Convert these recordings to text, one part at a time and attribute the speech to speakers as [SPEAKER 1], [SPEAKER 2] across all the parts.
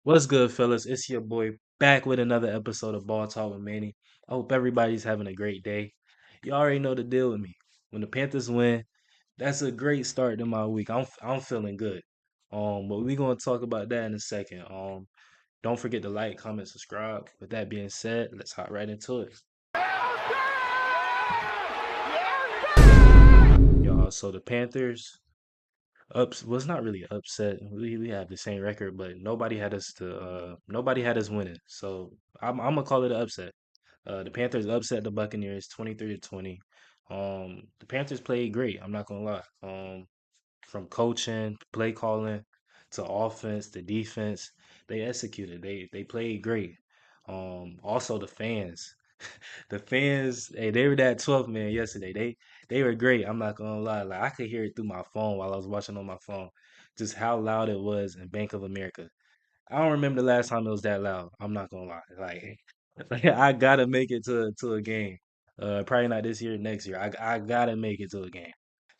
[SPEAKER 1] What's good, fellas? It's your boy back with another episode of Ball Talk with Manny. I hope everybody's having a great day. You already know the deal with me. When the Panthers win, that's a great start to my week. I'm feeling good. But we're gonna talk about that in a second. Don't forget to like, comment, subscribe. With that being said, let's hop right into it. Y'all, so the Panthers ups was not really upset. We have the same record, but nobody had us winning. So I'm gonna call it an upset. The Panthers upset the Buccaneers 23-20. The Panthers played great. I'm not gonna lie. From coaching, play calling, to offense, to defense, they executed. They played great. Also the fans. The fans, hey, they were that 12th man yesterday. They were great. I'm not gonna lie. Like I could hear it through my phone while I was watching on my phone, just how loud it was in Bank of America. I don't remember the last time it was that loud. I'm not gonna lie. Like, like I gotta make it to a game. Probably not this year, next year. I gotta make it to a game.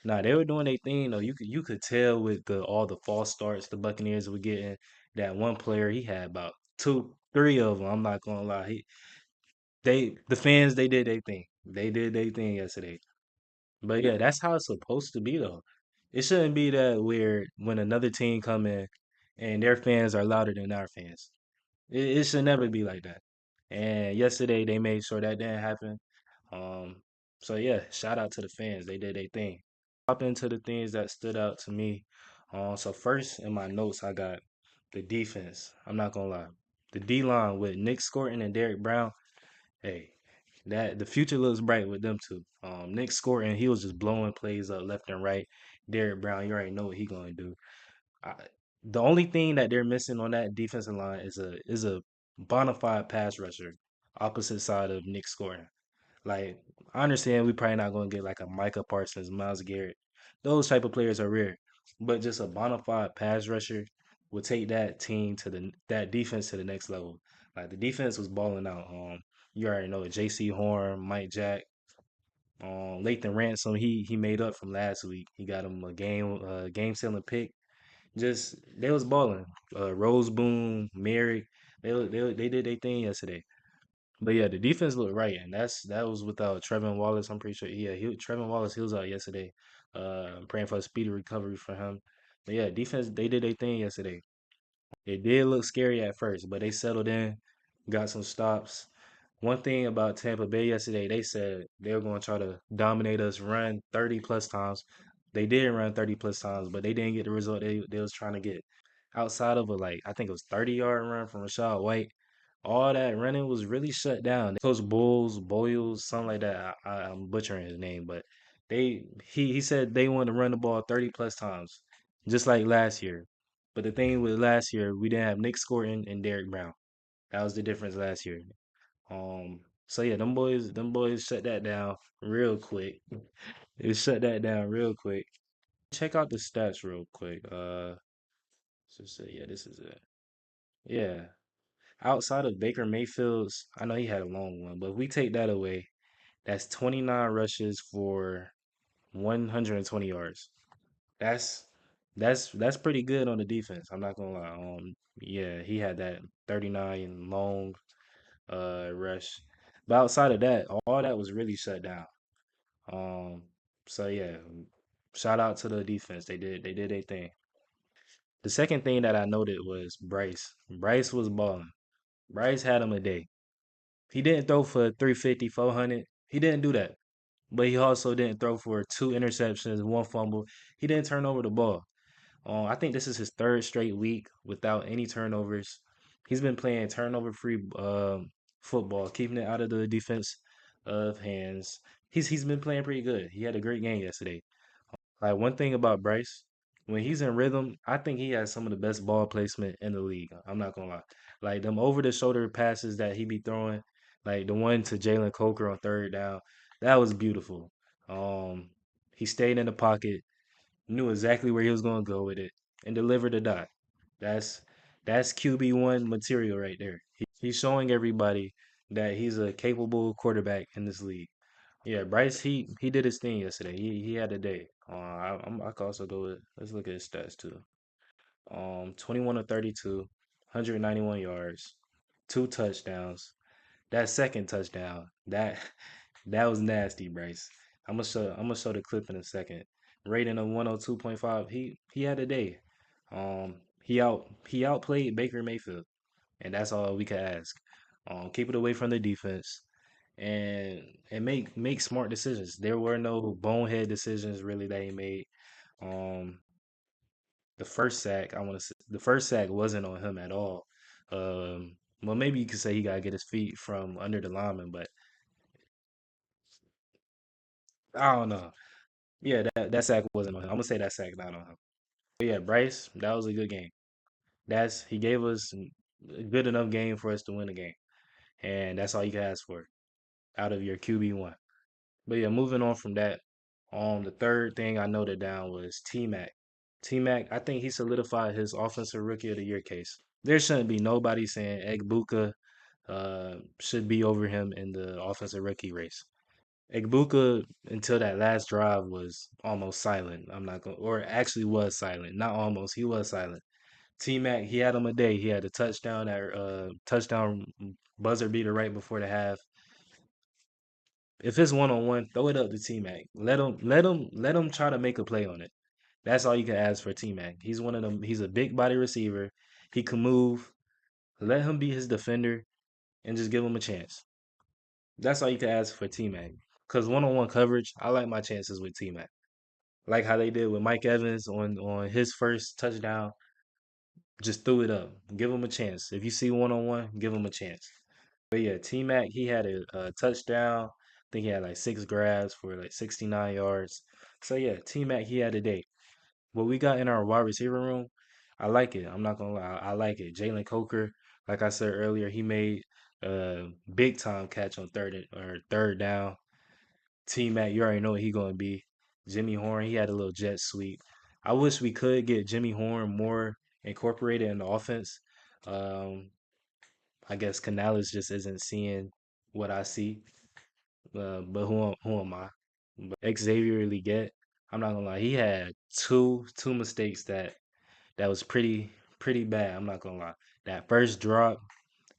[SPEAKER 1] Nah, they were doing their thing though. You could tell with the all the false starts the Buccaneers were getting. That one player, he had about two, three of them. I'm not gonna lie. The fans, they did their thing. They did their thing yesterday. But yeah, that's how it's supposed to be though. It shouldn't be that weird when another team come in and their fans are louder than our fans. It should never be like that. And yesterday they made sure that didn't happen. Um, so yeah, shout out to the fans. They did their thing. Hop into the things that stood out to me. So first in my notes I got the defense. I'm not gonna lie. The D line with Nick Scorton and Derek Brown. Hey, that the future looks bright with them two. Nick Scorton, he was just blowing plays up left and right. Derek Brown, you already know what he gonna do. I, the only thing that they're missing on that defensive line is a bona fide pass rusher, opposite side of Nick Scorton. Like I understand we probably not gonna get like a Micah Parsons, Miles Garrett. Those type of players are rare, but just a bona fide pass rusher will take that team to that defense to the next level. Like the defense was balling out. You already know it. J.C. Horn, Mike Jack, Lathan Ransom. He made up from last week. He got him a game selling pick. Just they was balling. Rose Boom, Merrick, they did their thing yesterday. But yeah, the defense looked right, and that was without Trevin Wallace. I'm pretty sure. Yeah, Trevin Wallace, he was out yesterday. I'm praying for a speedy recovery for him. But yeah, defense, they did their thing yesterday. It did look scary at first, but they settled in, got some stops. One thing about Tampa Bay yesterday, they said they were going to try to dominate us, run 30 plus times. They did run 30 plus times, but they didn't get the result they was trying to get. Outside of like I think it was 30-yard run from Rashad White, all that running was really shut down. Coach Boyles, something like that. I'm butchering his name, but he said they wanted to run the ball 30 plus times, just like last year. But the thing with last year, we didn't have Nick Scorton and Derek Brown. That was the difference last year. So yeah, them boys shut that down real quick. They shut that down real quick. Check out the stats real quick. Yeah, this is it. Yeah, outside of Baker Mayfield's, I know he had a long one, but if we take that away, that's 29 rushes for 120 yards. That's that's pretty good on the defense. I'm not gonna lie. Yeah, he had that 39 long rush. But outside of that, all that was really shut down. Um, so yeah, shout out to the defense. They did their thing. The second thing that I noted was Bryce. Bryce was balling. Bryce had him a day. He didn't throw for 350, 400. He didn't do that. But he also didn't throw for two interceptions, one fumble. He didn't turn over the ball. I think this is his third straight week without any turnovers. He's been playing turnover-free football, keeping it out of the defense of hands. He's been playing pretty good. He had a great game yesterday. Like one thing about Bryce, when he's in rhythm, I think he has some of the best ball placement in the league. I'm not gonna lie. Like them over the shoulder passes that he be throwing, like the one to Jalen Coker on third down, that was beautiful. He stayed in the pocket, knew exactly where he was gonna go with it, and delivered a dot. That's that's QB1 material right there. He's showing everybody that he's a capable quarterback in this league. Yeah, Bryce, he did his thing yesterday. He had a day. I could also go with let's look at his stats too. 21 of 32. 191 yards, two touchdowns. That second touchdown, that was nasty, Bryce. I'm gonna show the clip in a second. Rating of 102.5. He had a day. He outplayed Baker Mayfield, and that's all we could ask. Keep it away from the defense and make smart decisions. There were no bonehead decisions really that he made. Um, the first sack, I want to say, the first sack wasn't on him at all. Well, maybe you could say he got to get his feet from under the lineman, but I don't know. Yeah, that sack wasn't on him. I'm gonna say that sack not on him. But yeah, Bryce, that was a good game. He gave us a good enough game for us to win the game, and that's all you can ask for out of your QB1. But yeah, moving on from that, the third thing I noted down was T Mac. T Mac, I think he solidified his offensive rookie of the year case. There shouldn't be nobody saying Egbuka should be over him in the offensive rookie race. Egbuka until that last drive was almost silent. I'm not going, or actually was silent. Not almost, he was silent. T Mac, he had him a day. He had a touchdown buzzer beater right before the half. If it's 1-on-1, throw it up to T Mac. Let him try to make a play on it. That's all you can ask for T Mac. He's one of them. He's a big body receiver. He can move. Let him be his defender and just give him a chance. That's all you can ask for T Mac. Cause 1-on-1 coverage, I like my chances with T Mac. Like how they did with Mike Evans on his first touchdown. Just threw it up. Give him a chance. If you see 1-on-1, give him a chance. But yeah, T Mac, he had a touchdown. I think he had like six grabs for like 69 yards. So yeah, T Mac, he had a day. What we got in our wide receiver room, I like it. I'm not gonna lie, I like it. Jalen Coker, like I said earlier, he made a big time catch on third down. T Mac, you already know what he gonna be. Jimmy Horn, he had a little jet sweep. I wish we could get Jimmy Horn more incorporated in the offense. Um, I guess Canales just isn't seeing what I see. But who am I? But Xavier Leggett, I'm not gonna lie, he had two mistakes that was pretty bad. I'm not gonna lie. That first drop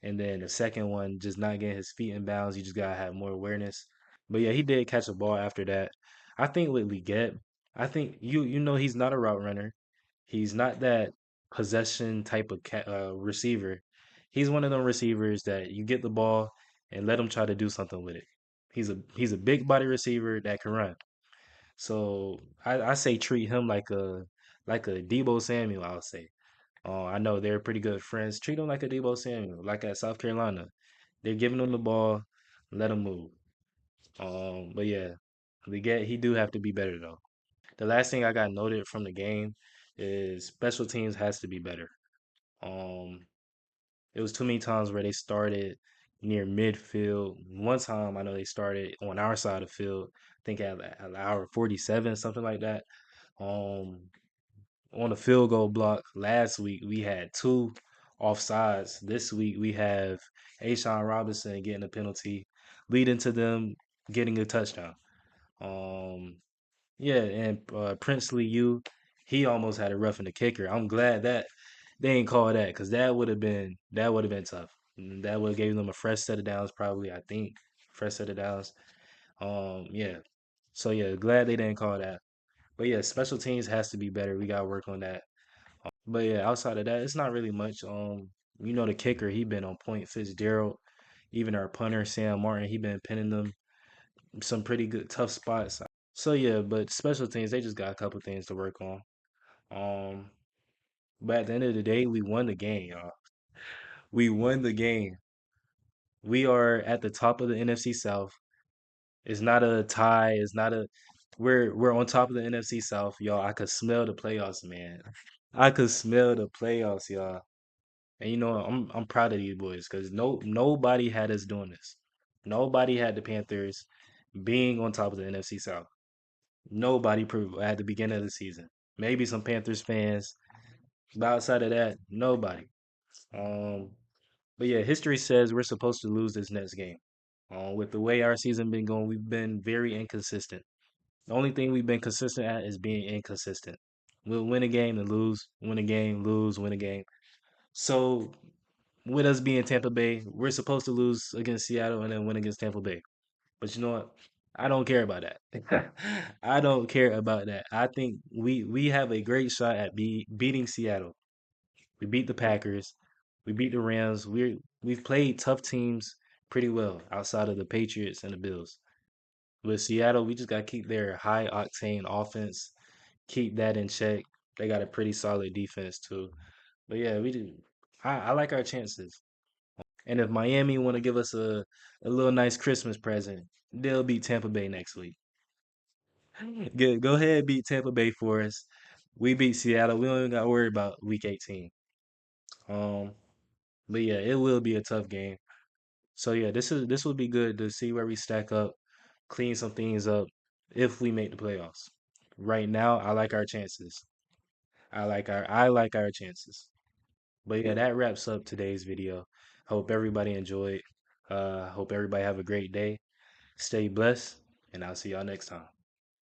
[SPEAKER 1] and then the second one just not getting his feet in bounds. You just gotta have more awareness. But yeah, he did catch a ball after that. I think with Leggett, I think you know he's not a route runner. He's not that possession type of receiver. He's one of them receivers that you get the ball and let him try to do something with it. He's a big body receiver that can run. So I say treat him like a Debo Samuel. I'll say. I know they're pretty good friends. Treat him like a Debo Samuel, like at South Carolina. They're giving him the ball, let him move. But yeah, he do have to be better though. The last thing I got noted from the game is special teams has to be better. Um, it was too many times where they started near midfield. One time I know they started on our side of the field. I think at hour 47, something like that. Um, on the field goal block last week, we had two offsides. This week we have Ashawn Robinson getting a penalty, leading to them getting a touchdown. Um, yeah, and Princely U, he almost had a rough in the kicker. I'm glad that they ain't call that because that would have been tough. That would have gave them a fresh set of downs, probably. I think fresh set of downs. Yeah. So yeah, glad they didn't call that. But yeah, special teams has to be better. We gotta work on that. But yeah, outside of that, it's not really much. The kicker, he been on point. Fitzgerald, even our punter Sam Martin, he been pinning them some pretty good tough spots. So yeah, but special teams, they just got a couple things to work on. Um, but at the end of the day, we won the game, y'all. We won the game. We are at the top of the NFC South. It's not a tie. It's not a. We're on top of the NFC South, y'all. I could smell the playoffs, man. I could smell the playoffs, y'all. And I'm proud of these boys because nobody had us doing this. Nobody had the Panthers being on top of the NFC South. Nobody proved at the beginning of the season. Maybe some Panthers fans, but outside of that, nobody. Um, but yeah, history says we're supposed to lose this next game. With the way our season been going, we've been very inconsistent. The only thing we've been consistent at is being inconsistent. We'll win a game and lose, win a game, lose, win a game. So with us being Tampa Bay, we're supposed to lose against Seattle and then win against Tampa Bay. But you know what? I don't care about that. I don't care about that. I think we have a great shot at beating Seattle. We beat the Packers. We beat the Rams. We've played tough teams pretty well outside of the Patriots and the Bills. With Seattle, we just got to keep their high octane offense, keep that in check. They got a pretty solid defense too. But yeah, we do. I like our chances. And if Miami want to give us a little nice Christmas present, they'll beat Tampa Bay next week. Go ahead, beat Tampa Bay for us. We beat Seattle. We don't even got to worry about Week 18. Um, but yeah, it will be a tough game. So yeah, this will be good to see where we stack up, clean some things up if we make the playoffs. Right now, I like our chances. I like our chances. But yeah, that wraps up today's video. Hope everybody enjoyed. Hope everybody have a great day. Stay blessed, and I'll see y'all next time.